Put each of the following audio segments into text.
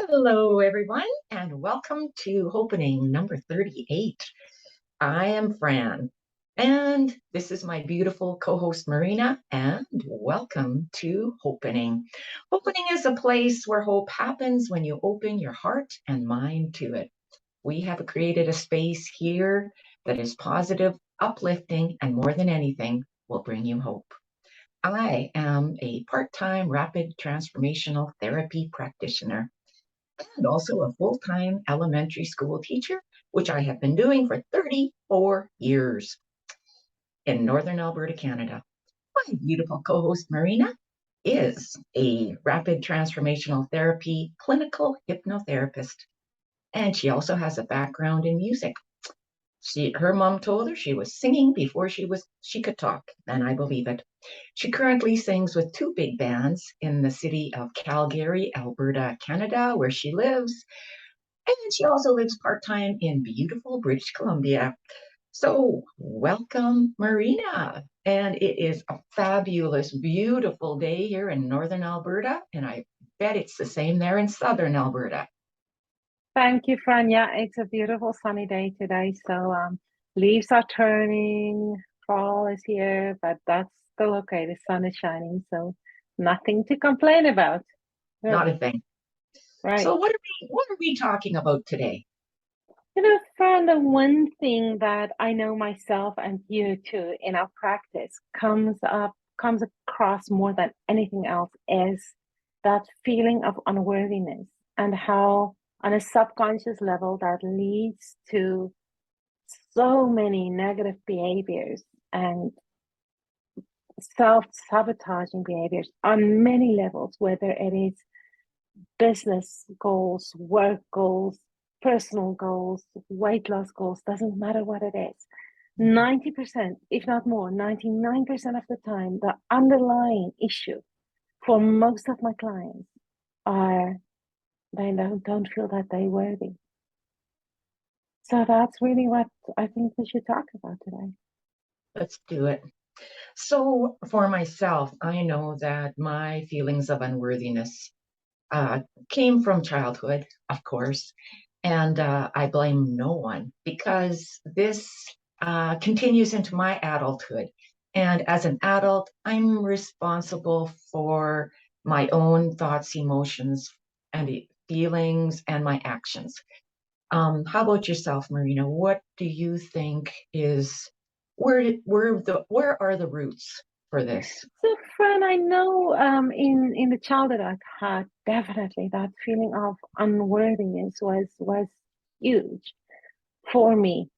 Hello, everyone, and welcome to Hopenning number 38. I am Fran, and this is my beautiful co-host Marina, and welcome to Hopenning. Hopenning is a place where hope happens when you open your heart and mind to it. We have created a space here that is positive, uplifting, and more than anything, will bring you hope. I am a part-time rapid transformational therapy practitioner and also a full-time elementary school teacher, which I have been doing for 34 years in Northern Alberta, Canada. My beautiful co-host Marina is a rapid transformational therapy clinical hypnotherapist, and she also has a background in music. Her mom told her she was singing before she could talk, and I believe it. She currently sings with two big bands in the city of Calgary, Alberta, Canada, where she lives. And she also lives part-time in beautiful British Columbia. So welcome, Marina. And it is a fabulous, beautiful day here in Northern Alberta. And I bet it's the same there in Southern Alberta. Thank you, Fran. Yeah, it's a beautiful sunny day today. So leaves are turning, fall is here, but that's still okay. The sun is shining, so nothing to complain about. Good. Not a thing. Right. So what are we talking about today? Fran, the one thing that I know myself and you too in our practice comes across more than anything else is that feeling of unworthiness and how on a subconscious level that leads to so many negative behaviors and self-sabotaging behaviors on many levels, whether it is business goals, work goals, personal goals, weight loss goals, doesn't matter what it is. 90%, if not more, 99% of the time, the underlying issue for most of my clients are they don't feel that they're worthy. So that's really what I think we should talk about today. Let's do it. So for myself, I know that my feelings of unworthiness came from childhood, of course, and I blame no one because this continues into my adulthood. And as an adult, I'm responsible for my own thoughts, emotions, and feelings, and my actions. How about yourself, Marina? What do you think is where are the roots for this? So, Fran, I know in the childhood I've had definitely that feeling of unworthiness was huge for me.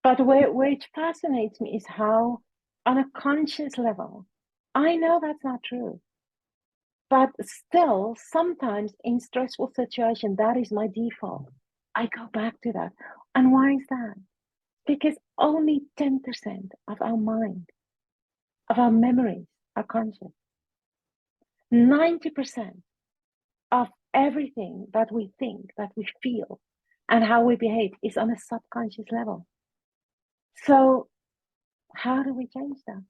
But where it fascinates me is how, on a conscious level, I know that's not true. But still, sometimes in stressful situations, that is my default. I go back to that. And why is that? Because only 10% of our mind, of our memories, are conscious. 90% of everything that we think, that we feel, and how we behave is on a subconscious level. So, how do we change that?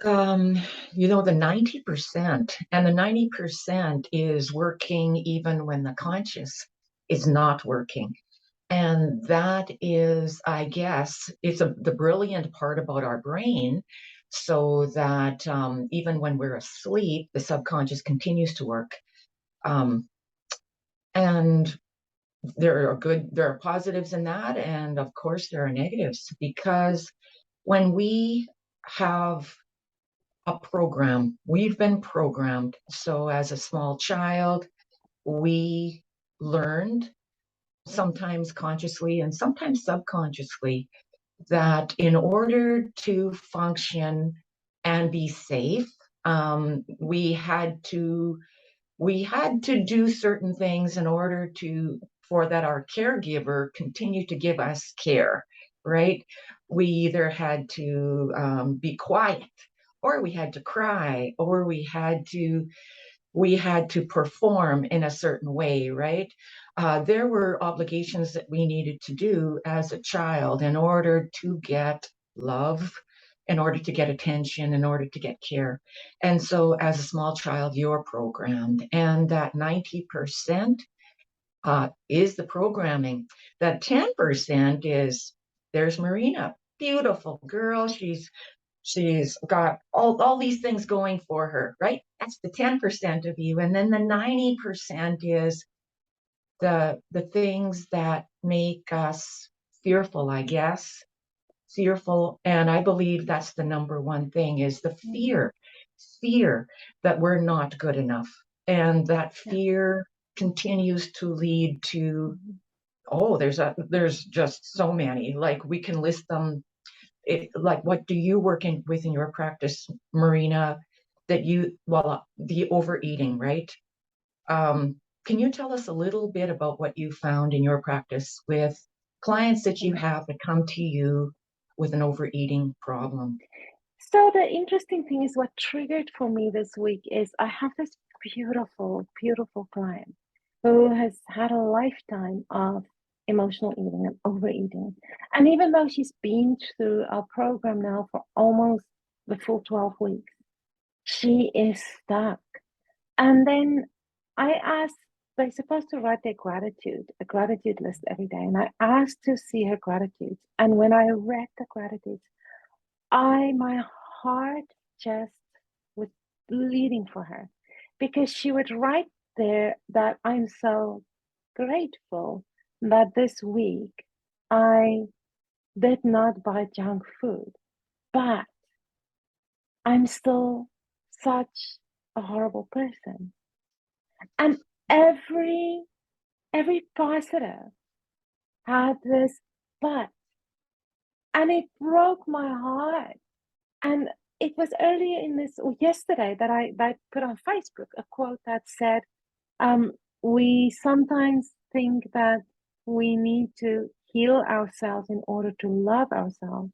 The 90%, and the 90% is working even when the conscious is not working. And that is, I guess, it's the brilliant part about our brain, so that even when we're asleep, the subconscious continues to work. And there are positives in that, and of course there are negatives, because when we have a program, we've been programmed. So as a small child, we learned, sometimes consciously and sometimes subconsciously, that in order to function and be safe, we had to do certain things in order for that our caregiver continued to give us care, right? We either had to be quiet, or we had to cry, or we had to perform in a certain way, right? There were obligations that we needed to do as a child in order to get love in order to get attention, in order to get care. And so as a small child, you're programmed. And that 90% is the programming. That 10% is, there's Marina, beautiful girl. She's got all these things going for her, right? That's the 10% of you. And then the 90% is the things that make us fearful, I guess. Fearful. And I believe that's the number one thing is the fear that we're not good enough. And that fear continues to lead to, oh, there's just so many. Like we can list them. Like what do you work with in your practice, Marina? That the overeating, right? Um, can you tell us a little bit about what you found in your practice with clients that you have that come to you with an overeating problem? So the interesting thing is what triggered for me this week is I have this beautiful, beautiful client who has had a lifetime of emotional eating and overeating. And even though she's been through our program now for almost the full 12 weeks, she is stuck. And then I asked, they're supposed to write their gratitude, a gratitude list every day. And I asked to see her gratitudes. And when I read the gratitudes, my heart just was bleeding for her because she would write there that I'm so grateful that this week I did not buy junk food, but I'm still such a horrible person. And every positive had this but, and it broke my heart. And it was earlier in this, or yesterday, that I put on Facebook a quote that said, we sometimes think that we need to heal ourselves in order to love ourselves,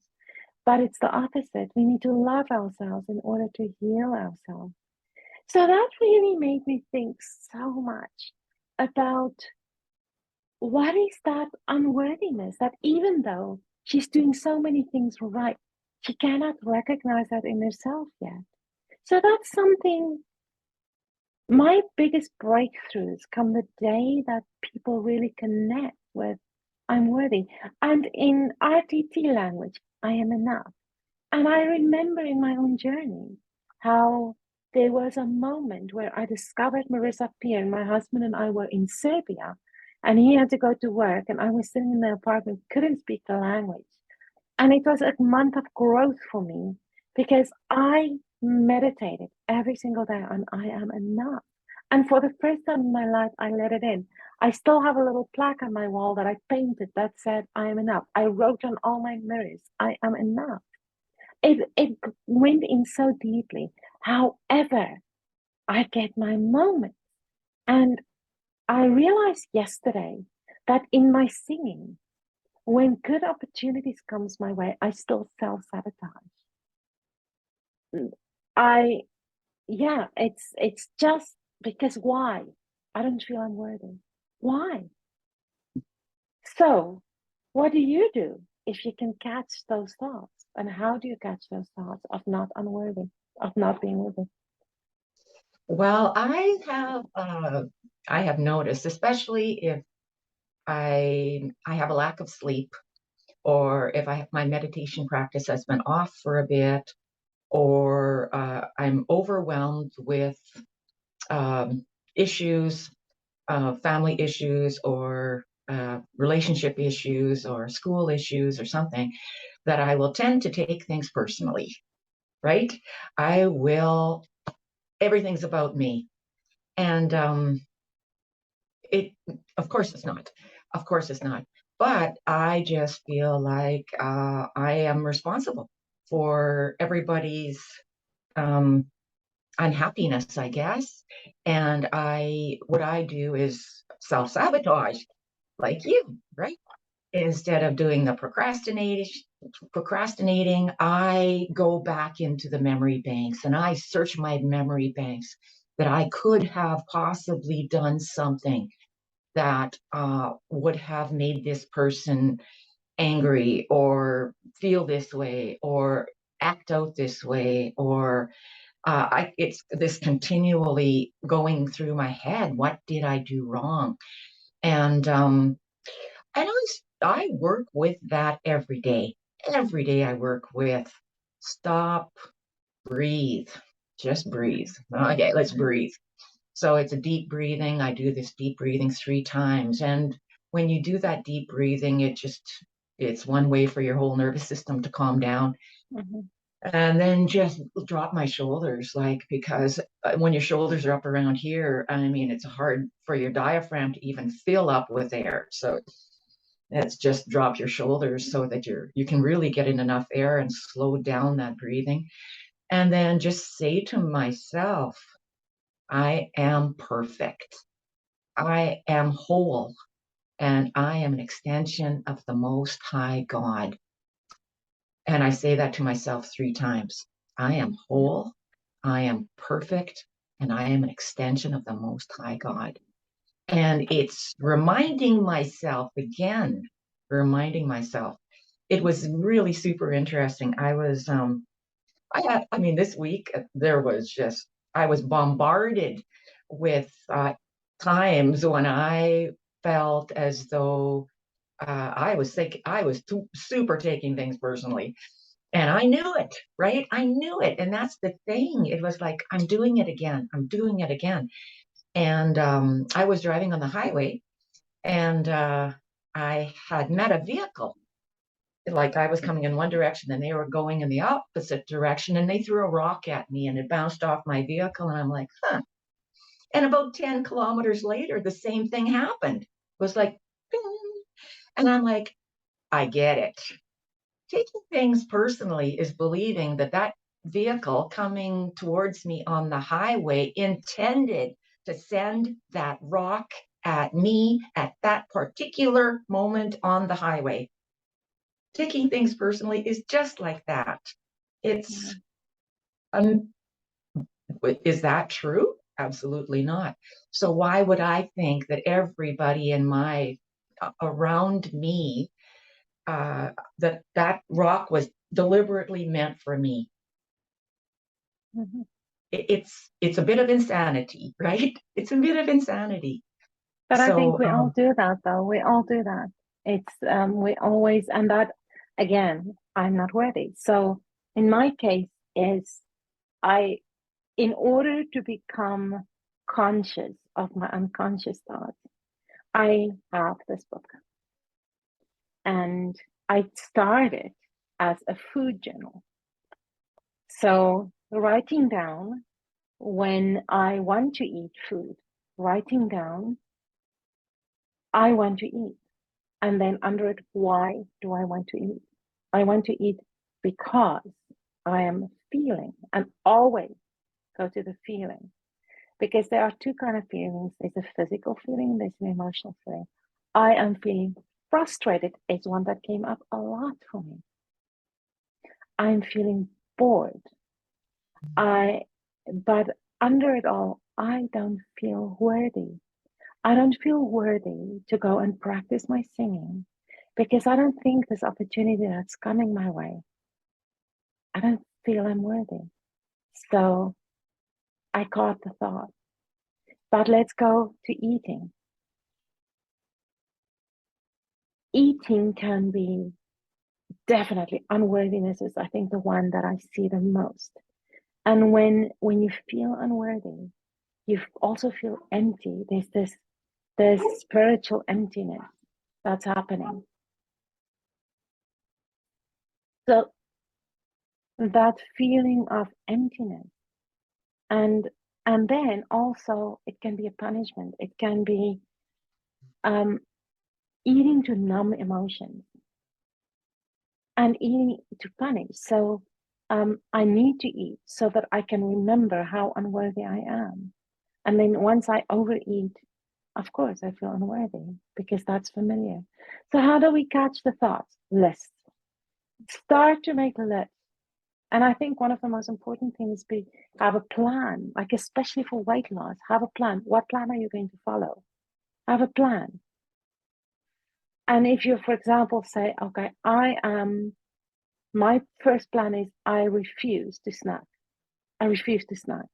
but it's the opposite. We need to love ourselves in order to heal ourselves. So that really made me think so much about what is that unworthiness that even though she's doing so many things right, she cannot recognize that in herself yet. So that's something, my biggest breakthroughs come the day that people really connect with I'm worthy. And in RTT language, I am enough. And I remember in my own journey how there was a moment where I discovered Marissa Peer. My husband and I were in Serbia, and he had to go to work, and I was sitting in the apartment, couldn't speak the language. And it was a month of growth for me because I meditated every single day on I am enough. And for the first time in my life, I let it in. I still have a little plaque on my wall that I painted that said, I am enough. I wrote on all my mirrors, I am enough. It went in so deeply. However, I get my moments. And I realized yesterday that in my singing, when good opportunities comes my way, I still self-sabotage. I yeah, it's just because why? I don't feel I'm worthy. Why? So, what do you do if you can catch those thoughts? And how do you catch those thoughts of not unworthy, of not being worthy? Well, I have noticed, especially if I have a lack of sleep, or if my meditation practice has been off for a bit, or I'm overwhelmed with issues, family issues, or relationship issues, or school issues, or something, that I will tend to take things personally, right? I will, everything's about me. And it, of course it's not. Of course it's not. But I just feel like I am responsible for everybody's um, unhappiness, I guess. And what I do is self-sabotage, like you, right? Instead of doing the procrastinating, I go back into the memory banks and I search my memory banks that I could have possibly done something that would have made this person angry or feel this way or act out this way, or it's this continually going through my head. What did I do wrong? And I work with that every day. Every day I work with stop, breathe, just breathe. Okay, let's breathe. So it's a deep breathing. I do this deep breathing 3 times. And when you do that deep breathing, it's one way for your whole nervous system to calm down. Mhm. And then just drop my shoulders, like, because when your shoulders are up around here, I mean, it's hard for your diaphragm to even fill up with air. So it's just drop your shoulders so that you can really get in enough air and slow down that breathing. And then just say to myself, I am perfect. I am whole, and I am an extension of the Most High God. And I say that to myself 3 times. I am Yeah. whole, I am perfect, and I am an extension of the Most High God. And it's reminding myself again, reminding myself. It was really super interesting. I mean, this week there was just, I was bombarded with times when I felt as though I was super taking things personally. And I knew it, right? I knew it. And that's the thing. It was like, I'm doing it again. I'm doing it again. And I was driving on the highway, and I had met a vehicle. Like, I was coming in one direction and they were going in the opposite direction, and they threw a rock at me and it bounced off my vehicle. And I'm like, huh. And about 10 kilometers later, the same thing happened. It was like, ping. And I'm like, I get it. Taking things personally is believing that that vehicle coming towards me on the highway intended to send that rock at me at that particular moment on the highway. Taking things personally is just like that. It's, Mhm. um, is that true? Absolutely not. So why would I think that everybody in my around me, that rock was deliberately meant for me? Mhm. It's a bit of insanity, right? It's a bit of insanity. But I think So we all do that, though. We all do that. It's we always, and that again, I'm not worthy. So in my case, is I, in order to become conscious of my unconscious thoughts, I have this book, and I started as a food journal. So writing down when I want to eat food, writing down I want to eat. And then under it, why do I want to eat? I want to eat because I am feeling, and always go to the feeling. Because there are two kind of feelings. There's a physical feeling, there's an emotional feeling. I am feeling frustrated is one that came up a lot for me. I'm feeling bored. But under it all, I don't feel worthy. I don't feel worthy to go and practice my singing because I don't think this opportunity that's coming my way, I don't feel I'm worthy. So I caught the thought. But let's go to eating. Eating can be definitely unworthiness is, I think, the one that I see the most. And when you feel unworthy, you also feel empty. There's spiritual emptiness that's happening. So that feeling of emptiness, and then also it can be a punishment. It can be um, eating to numb emotions and eating to punish. So I need to eat so that I can remember how unworthy I am. And then once I overeat, of course, I feel unworthy because that's familiar. So how do we catch the thoughts? List. Start to make a list. And I think one of the most important things is have a plan, like especially for weight loss, have a plan. What plan are you going to follow? Have a plan. And if you, for example, say, okay, I am my first plan is I refuse to snack. I refuse to snack.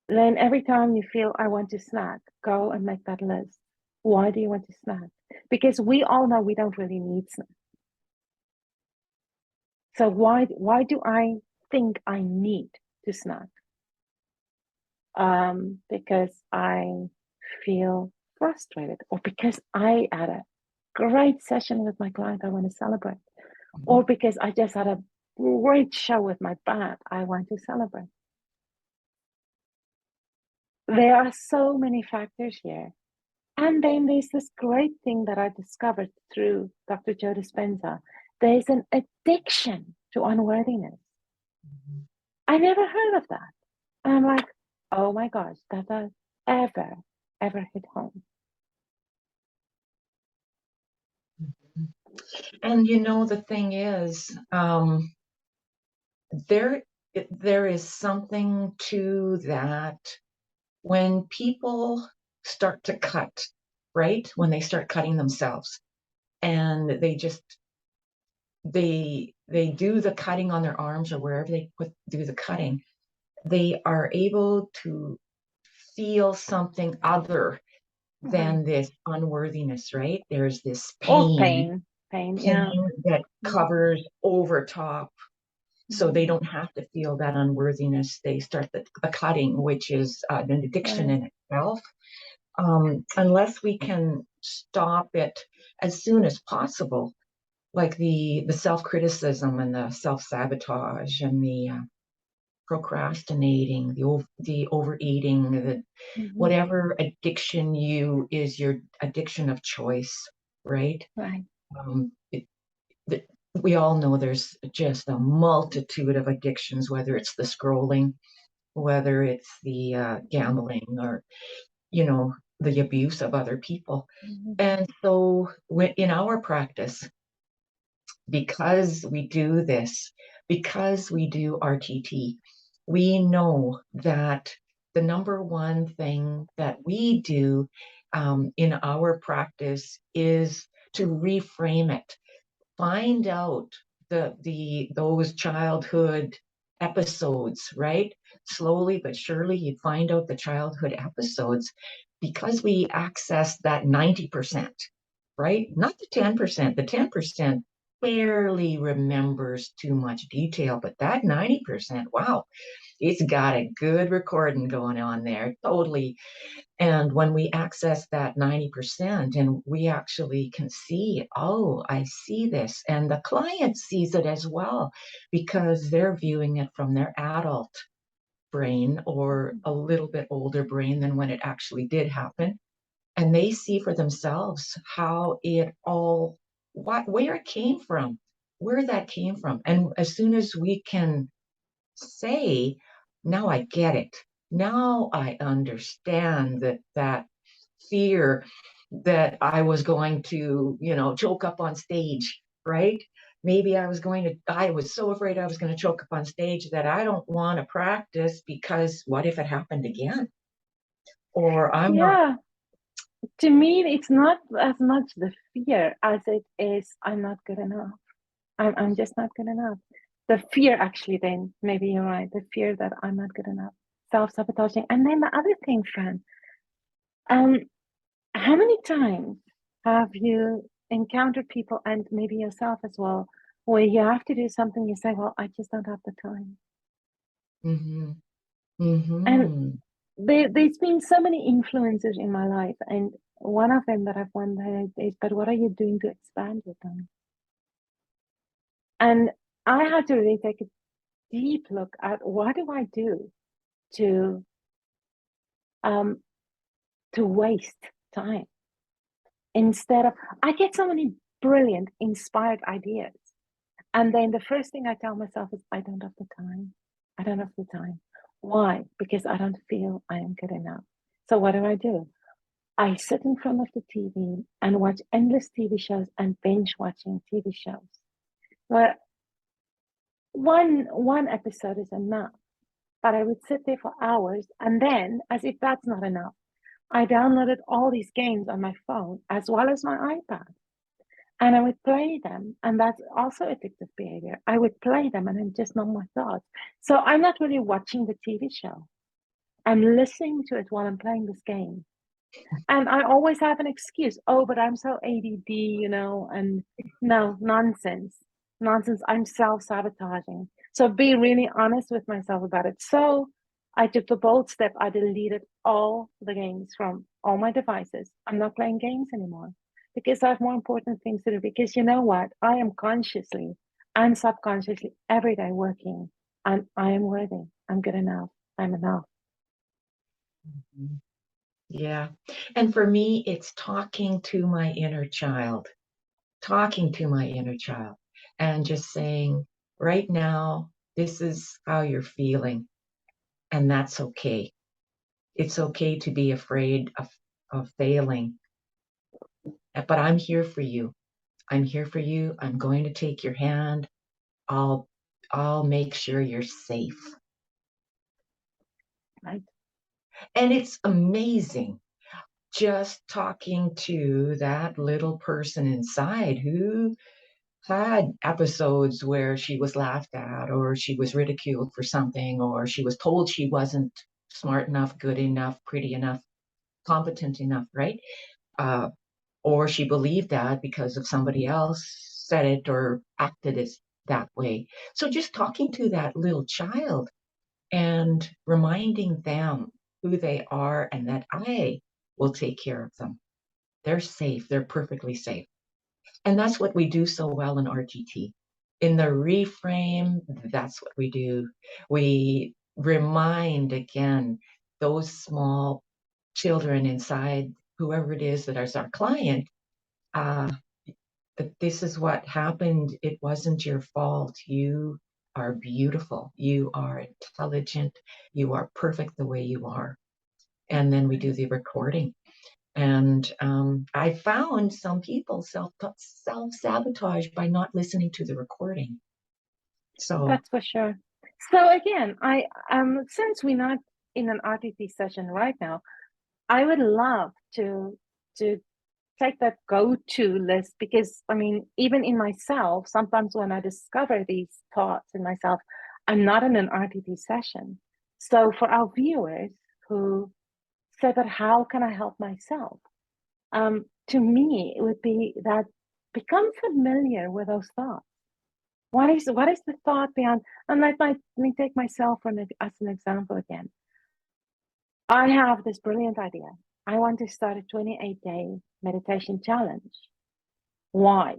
Then every time you feel I want to snack, go and make that list. Why do you want to snack? Because we all know we don't really need snacks. So why do I think I need to snack? Because I feel frustrated, or because I had a great session with my client I want to celebrate, or because I just had a great show with my band I want to celebrate. There are so many factors here. And then there's this great thing that I discovered through Dr. Joe Dispenza. There's an addiction to unworthiness. I never heard of that. And I'm like, oh my gosh, that has ever hit home. And you know, the thing is, there is something to that when people start to cut, right? When they start cutting themselves, and they do the cutting on their arms or wherever they do the cutting, they are able to feel something other than this unworthiness, right? There's this Or pain yeah. that covers over top, so Mhm. they don't have to feel that unworthiness. They start the cutting, which is an addiction Right. in itself. Unless we can stop it as soon as possible, like the self-criticism and the self-sabotage and the procrastinating, the overeating, the Mhm. whatever addiction is your addiction of choice, right? Right. Um, it, the, we all know there's just a multitude of addictions, whether it's the scrolling, whether it's the gambling, or the abuse of other people. Mhm. And so in our practice, because we do this, because we do RTT, we know that the number one thing that we do in our practice is to reframe it. Find out those childhood episodes, right? Slowly but surely, you find out the childhood episodes, because we access that 90%, right? Not the 10%. The 10% barely remembers too much detail, but that 90%, wow, it's got a good recording going on there, totally. And when we access that 90% and we actually can see, oh, I see this, and the client sees it as well, because they're viewing it from their adult brain, or a little bit older brain than when it actually did happen. And they see for themselves how where it came from, where that came from. And as soon as we can say, now I get it. Now I understand that fear that I was going to, choke up on stage, right? Maybe I was so afraid I was going to choke up on stage that I don't want to practice, because what if it happened again? Or I'm not. Yeah. To me, it's not as much the fear as it is I'm not good enough. I'm just not good enough. The fear, actually, then maybe you're right. The fear that I'm not good enough, self-sabotaging. And then the other thing, Fran, um, how many times have you encountered people, and maybe yourself as well, where you have to do something, you say, well, I just don't have the time. Mm-hmm. And Mm-hmm. there's been so many influences in my life, and one of them that I've wondered is, but what are you doing to expand your time? And I had to really take a deep look at, what do I do to um to waste time, instead of, I get so many brilliant inspired ideas, and then the first thing I tell myself is, I don't have the time. I don't have the time. Why? Because I don't feel I am good enough. So what do? I sit in front of the TV and watch endless TV shows and binge watching TV shows, where one episode is enough, but I would sit there for hours, and then, as if that's not enough, I downloaded all these games on my phone as well as my iPad. And I would play them, and that's also addictive behavior. I would play them and then just numb my thoughts. So I'm not really watching the TV show. I'm listening to it while I'm playing this game. And I always have an excuse. Oh, but I'm so ADD, and no, nonsense. Nonsense. I'm self-sabotaging. So be really honest with myself about it. So I took the bold step. I deleted all the games from all my devices. I'm not playing games anymore because I have more important things to do. Because you know what? I am consciously and subconsciously every day working, and I am worthy. I'm good enough. I'm enough. Yeah. And for me, it's talking to my inner child, and just saying, right now, this is how you're feeling, and that's okay. It's okay to be afraid of failing, but I'm here for you. I'm here for you. I'm going to take your hand. I'll I'll make sure you're safe. Right? And it's amazing just talking to that little person inside who had episodes where she was laughed at or she was ridiculed for something or she was told she wasn't smart enough, good enough, pretty enough, competent enough, right? Uh, or she believed that because of somebody else said it or acted as that way. So just talking to that little child and reminding them who they are and that I will take care of them. They're safe. They're perfectly safe. And that's what we do so well in RGT. In the reframe, that's what we do. We remind again those small children inside, whoever it is that is our client, uh, that this is what happened. It wasn't your fault. You are beautiful. You are intelligent. You are perfect the way you are. And then we do the recording. And I found some people self sabotage by not listening to the recording. So That's for sure. So again, I since we're not in an RTT session right now, I would love to take that go-to list because I mean, even in myself, sometimes when I discover these thoughts in myself, I'm not in an RTT session. So for our viewers who said that how can I help myself? To me, it would be that become familiar with those thoughts. What is the thought behind? And let me take myself as an example again. I have this brilliant idea. I want to start a 28-day meditation challenge. Why?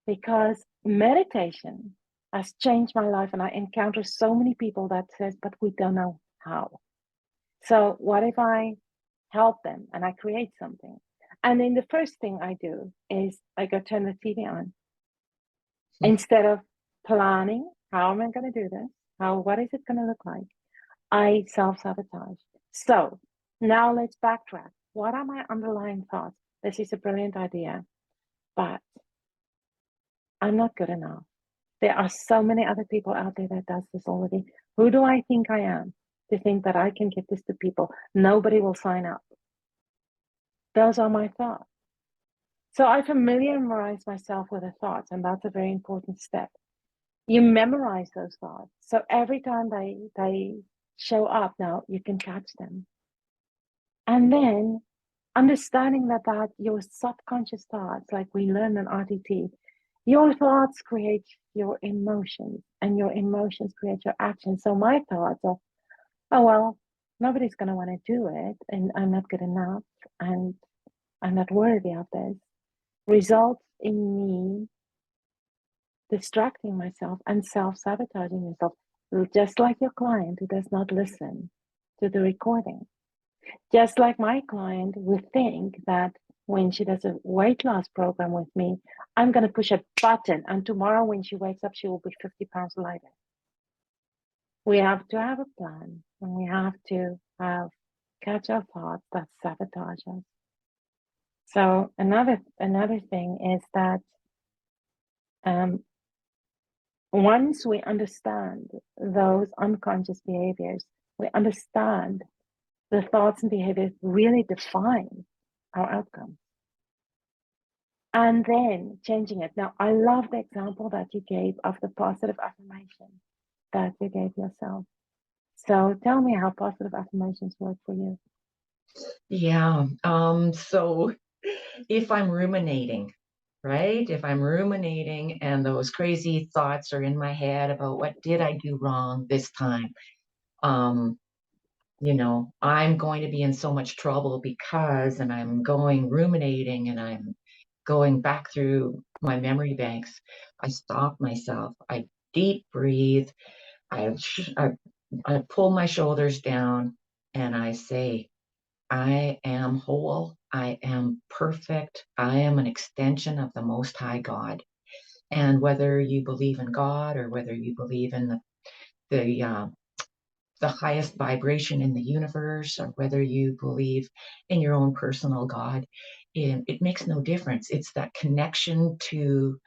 Because meditation has changed my life, and I encounter so many people that says, "But we don't know how." So what if I help them and I create something? And then the first thing I do is I go turn the TV on instead of planning how am I going to do this? What is it going to look like? I self-sabotage. So now let's backtrack. What are my underlying thoughts? This is a brilliant idea, but I'm not good enough. There are so many other people out there that does this already. Who do I think I am to think that I can give this to people? Nobody will sign up. Those are my thoughts. So I familiarize myself with the thoughts, and that's a very important step. You memorize those thoughts. So every time they show up now, you can catch them. And then understanding that your subconscious thoughts, like we learn in RTT, your thoughts create your emotions and your emotions create your actions. So my thoughts are, oh, well, nobody's going to want to do it and I'm not good enough and I'm not worthy of this, results in me distracting myself and self-sabotaging myself, just like your client who does not listen to the recording. Just like my client would think that when she does a weight loss program with me, I'm going to push a button and tomorrow when she wakes up, she will be 50 pounds lighter. We have to have a plan and we have to catch our thoughts that sabotage us. So another thing is that once we understand those unconscious behaviors, we understand the thoughts and behaviors really define our outcomes. and then changing it. Now, I love the example that you gave of the positive affirmation that you gave yourself. So tell me how positive affirmations work for you. Yeah. So if I'm ruminating, right? If I'm ruminating and those crazy thoughts are in my head about what did I do wrong this time, um, I'm going to be in so much trouble because, and I'm going ruminating and I'm going back through my memory banks. I stop myself. I deep breathe. I, I, I pull my shoulders down and I say, I am whole. I am perfect. I am an extension of the Most High God. And whether you believe in God or whether you believe in the the highest vibration in the universe, or whether you believe in your own personal God, it makes no difference. It's that connection to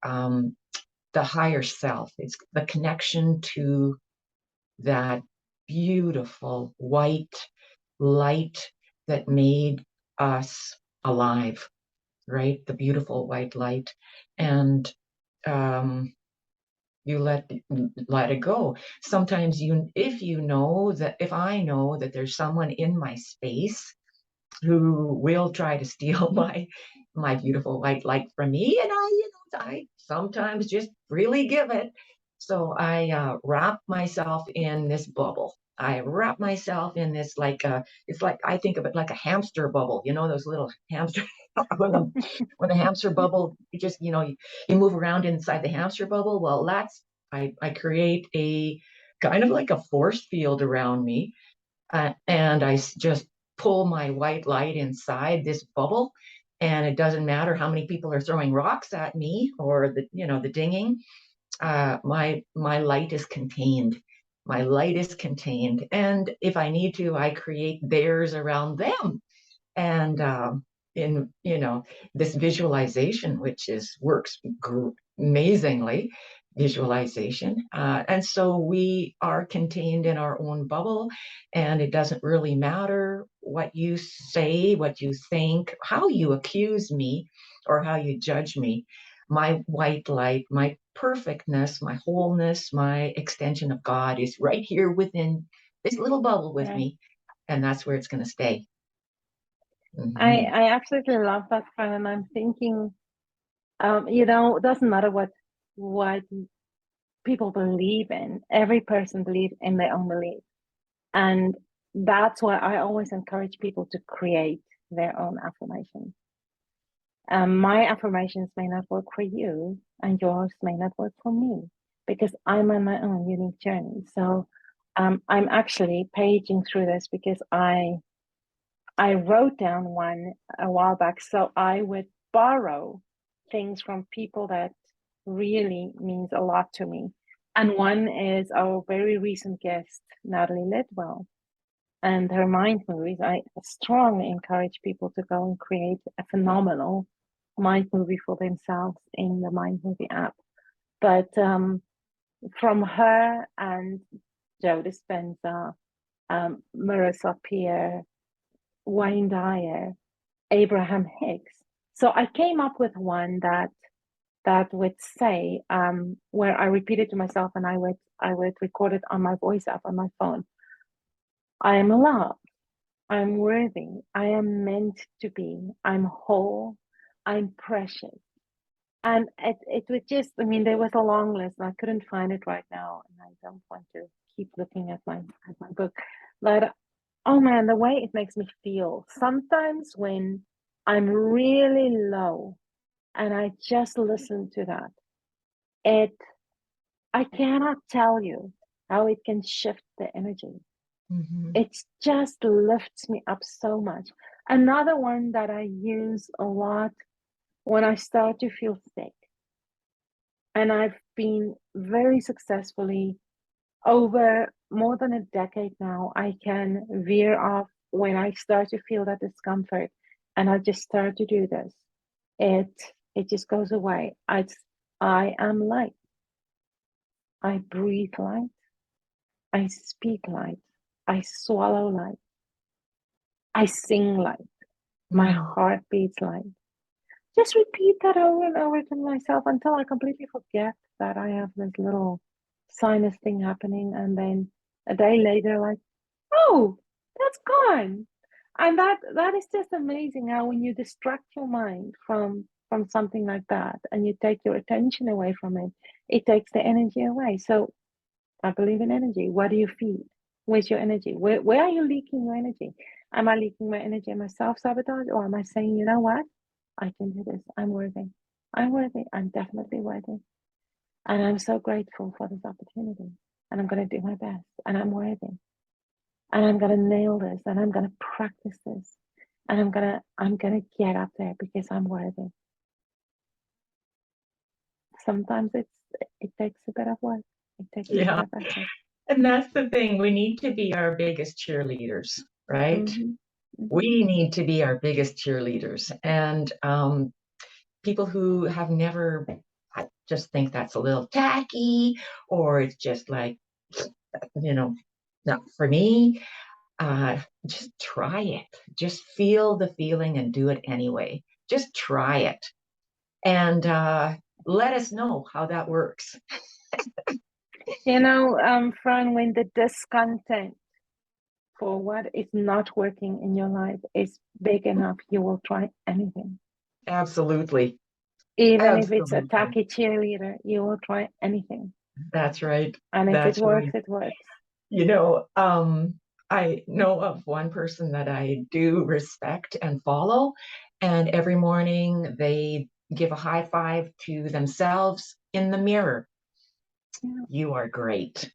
um, the higher self. It's the connection to that beautiful white light that made us alive, right? The beautiful white light. And um, you let it go. Sometimes if I know that there's someone in my space who will try to steal my beautiful white light from me, and I sometimes just really give it. So I wrap myself in this bubble. I wrap myself in this it's like I think of it like a hamster bubble. You know those little hamster when the hamster bubble you move around inside the hamster bubble. Well, I create a kind of like a force field around me, and I just pull my white light inside this bubble, and it doesn't matter how many people are throwing rocks at me or the dinging. My light is contained. My light is contained, and if I need to, I create theirs around them. And in this visualization, which is works amazingly, visualization, and so we are contained in our own bubble, and it doesn't really matter what you say, what you think, how you accuse me, or how you judge me. My white light, my perfectness, my wholeness, my extension of God is right here within this little bubble with Right. me, and that's where it's going to stay. Mhm. I absolutely love that, Fran, and I'm thinking, it doesn't matter what people believe in. Every person believes in their own belief, and that's why I always encourage people to create their own affirmations. My affirmations may not work for you, and yours may not work for me, because I'm on my own unique journey. So, I'm actually paging through this because I wrote down one a while back, so I would borrow things from people that really means a lot to me. And one is our very recent guest, Natalie Lidwell, and her mind movies. I strongly encourage people to go and create a phenomenal mind movie for themselves in the mind movie app. But from her and Joe Dispenza, Marissa Peer, Wayne Dyer, Abraham Hicks. So I came up with one that would say, where I repeated to myself, and I would record it on my voice app on my phone. I am loved. I'm worthy. I am meant to be. I'm whole. I'm precious. And it would just, I mean, there was a long list, and I couldn't find it right now, and I don't want to keep looking at my book. But oh man, the way it makes me feel. Sometimes when I'm really low and I just listen to that, it I cannot tell you how it can shift the energy. Mhm. It just lifts me up so much. Another one that I use a lot when I start to feel sick, and I've been very successfully over more than a decade now, I can veer off when I start to feel that discomfort, and I just start to do this. It it just goes away. I am light. I breathe light. I speak light. I swallow light. I sing light. My Mm. heart beats light. just repeat that over and over to myself until I completely forget that I have this little sinus thing happening. And then a day later, like, oh, that's gone. And that is just amazing how when you distract your mind from something like that and you take your attention away from it, it takes the energy away. So I believe in energy. What do you feed? Where's your energy? Where are you leaking your energy? Am I leaking my energy in my self-sabotage? Or am I saying, you know what? I can do this. I'm worthy. I'm worthy. I'm definitely worthy. And I'm so grateful for this opportunity. And I'm going to do my best. And I'm worthy. And I'm going to nail this. And I'm going to practice this. And I'm gonna get up there because I'm worthy. Sometimes it takes a bit of work. It takes a bit Yeah. of effort. And that's the thing. We need to be our biggest cheerleaders, right? Mm-hmm. Mm-hmm. We need to be our biggest cheerleaders. And people who have never, I just think that's a little tacky, or it's just like, you know, not for me. Just try it. Just feel the feeling and do it anyway. Just try it. And let us know how that works. Fran, when the discontent for what is not working in your life is big enough, you will try anything. Absolutely. Even if it's a Absolutely. tacky cheerleader, you will try anything. That's right. And if it That's works, right. it works. You know, I know of one person that I do respect and follow, and every morning they give a high five to themselves in the mirror. Yeah. You are great.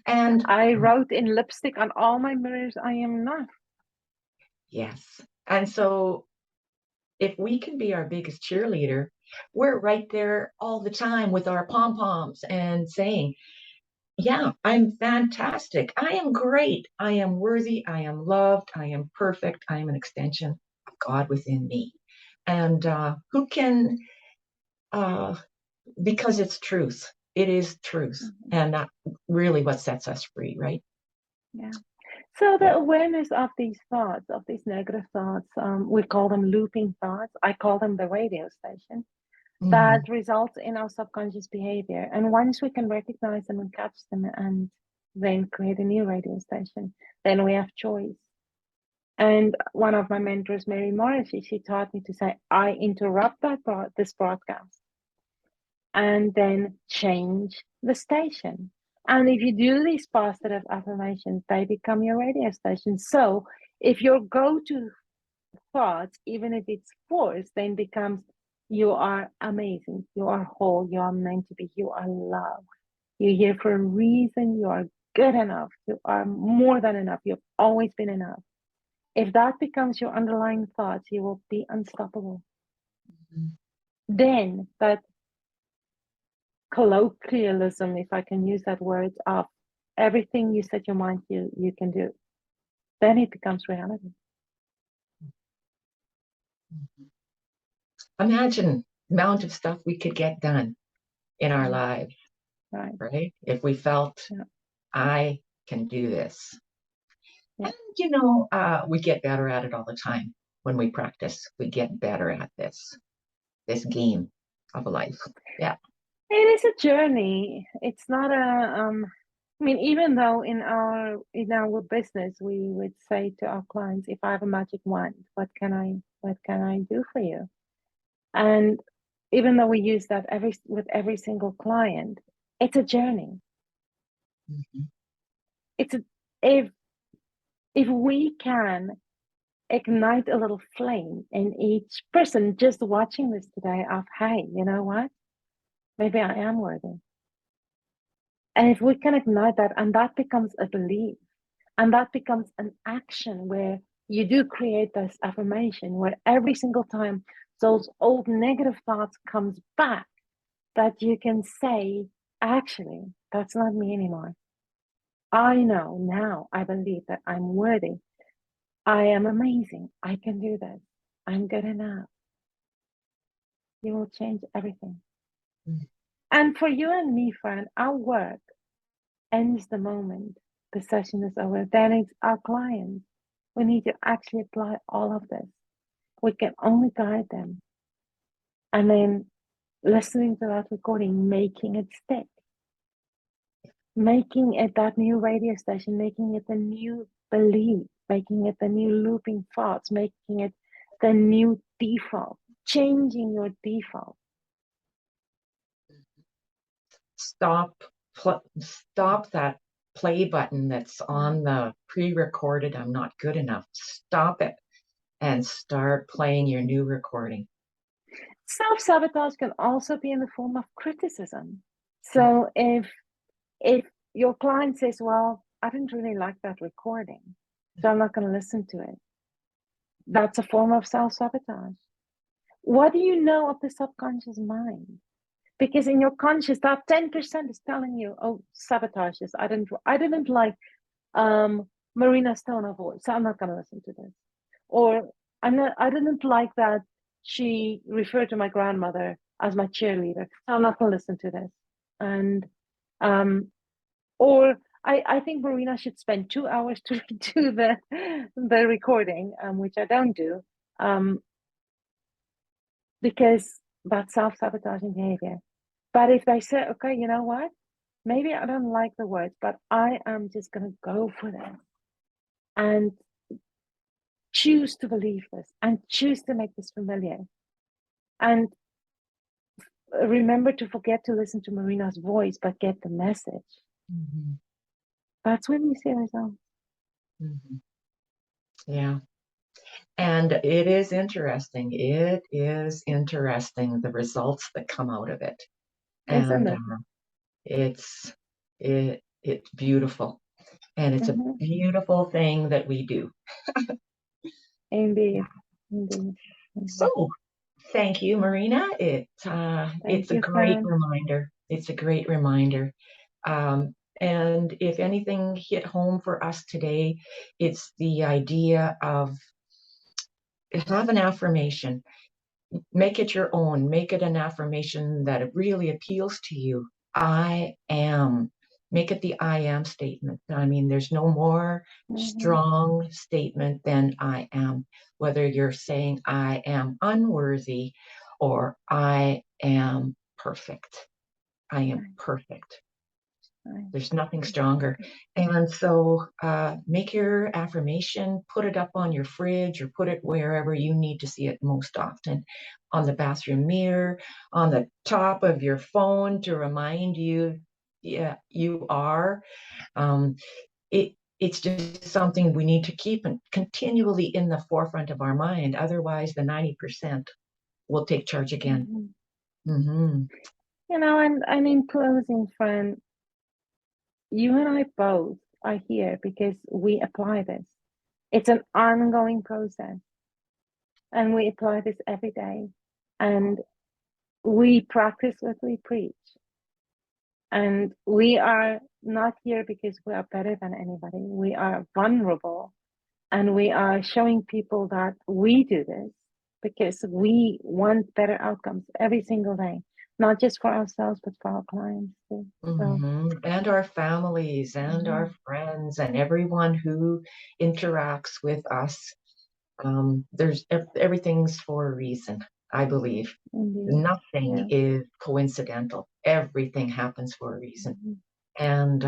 And I wrote in lipstick on all my mirrors, I am enough. yes. And so if we can be our biggest cheerleader, we're right there all the time with our pom poms and saying, yeah, I'm fantastic. I am great. I am worthy. I am loved. I am perfect. I am an extension of God within me. And who can, uh, because it's truth, it is truth. Mhm. And that really what sets us free, right? Yeah. So the Yeah. awareness of these thoughts, of these negative thoughts, we call them looping thoughts. I call them the radio station that Mhm. results in our subconscious behavior. And once we can recognize them and catch them and then create a new radio station, then we have choice. And one of my mentors, Mary Morrissey, she taught me to say, I interrupt this broadcast and then change the station. And if you do these positive affirmations, they become your radio station. So if your go-to thoughts, even if it's forced, then becomes you are amazing, you are whole, you are meant to be, you are loved, you're here for a reason, you are good enough, you are more than enough, you've always been enough. If that becomes your underlying thoughts, you will be unstoppable. Then that colloquialism, if I can use that word, of everything you set your mind to, you can do, then it becomes reality. Imagine the amount of stuff we could get done in our Mm, lives, right. right? If we felt, Yeah. I can do this. Yeah. And, we get better at it all the time when we practice. We get better at this game of life. Yeah. It is a journey. It's not a I mean, even though in our business we would say to our clients, if I have a magic wand, what can I do for you? And even though we use that with every single client, it's a journey. Mhm. It's a, if we can ignite a little flame in each person just watching this today of, hey, you know what? Maybe I am worthy. And if we can ignite that, and that becomes a belief, and that becomes an action where you do create this affirmation where every single time those old negative thoughts comes back, that you can say, actually, that's not me anymore. I know now, I believe that I'm worthy. I am amazing. I can do this. I'm good enough. You will change everything. Mhm. And for you and me, friend, our work ends the moment the session is over. Then it's our clients. We need to actually apply all of this. We can only guide them. and then listening to that recording, making it stick, making it that new radio station, making it a new belief, making it the new looping thoughts, making it the new default, changing your default. Stop that play button that's on the pre-recorded "I'm not good enough." Stop it and start playing your new recording. Self-sabotage can also be in the form of criticism. So if your client says, well, I didn't really like that recording, so I'm not going to listen to it, that's a form of self-sabotage. What do you know of the subconscious mind? Because in your conscious, that 10% is telling you, oh, sabotage this. I didn't like Marina's tone of voice, so I'm not going to listen to this. Or I didn't like that she referred to my grandmother as my cheerleader, so I'm not going to listen to this. And or I think Marina should spend 2 hours to do the recording, which I don't do, because that's self-sabotaging behavior. But if they say, okay, you know what? Maybe I don't like the words, but I am just going to go for them and choose to believe this and choose to make this familiar. And remember to forget to listen to Marina's voice, but get the message. Mm-hmm. That's when you see results. Mm-hmm. Yeah. And it is interesting. It is interesting, the results that come out of it. Isn't And it? it's beautiful. And it's a beautiful thing that we do. Indeed. Indeed. So thank you, Marina. It's a you, great Fran. reminder. It's a great reminder. And if anything hit home for us today, it's the idea of have an affirmation. Make it your own. Make it an affirmation that it really appeals to you. I am. Make it the I am statement. I mean, there's no more strong statement than I am. Whether you're saying I am unworthy or I am perfect. I am perfect. There's nothing stronger. And so make your affirmation, put it up on your fridge or put it wherever you need to see it most often, on the bathroom mirror, on the top of your phone to remind you, yeah, you are. It's just something we need to keep continually in the forefront of our mind. Otherwise, the 90% will take charge again. Mm-hmm. You know, and in closing, Fran, you and I both are here because we apply this. It's an ongoing process, and we apply this every day, and we practice what we preach. And we are not here because we are better than anybody. We are vulnerable, and we are showing people that we do this because we want better outcomes every single day, not just for ourselves, but for our clients too. Mm-hmm. And our families and our friends and everyone who interacts with us. There's everything's for a reason, I believe. Indeed. Nothing is coincidental. Everything happens for a reason. And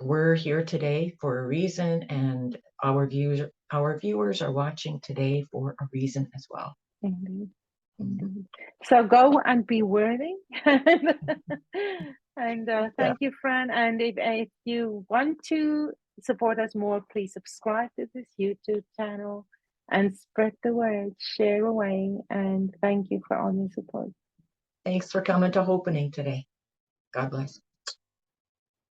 we're here today for a reason, and our viewers are watching today for a reason as well. Indeed. Indeed. So go and be worthy. And thank you, Fran. And if you want to support us more, please subscribe to this YouTube channel and spread the word, share away. And thank you for all your support. Thanks for coming to Hopenning today. God bless.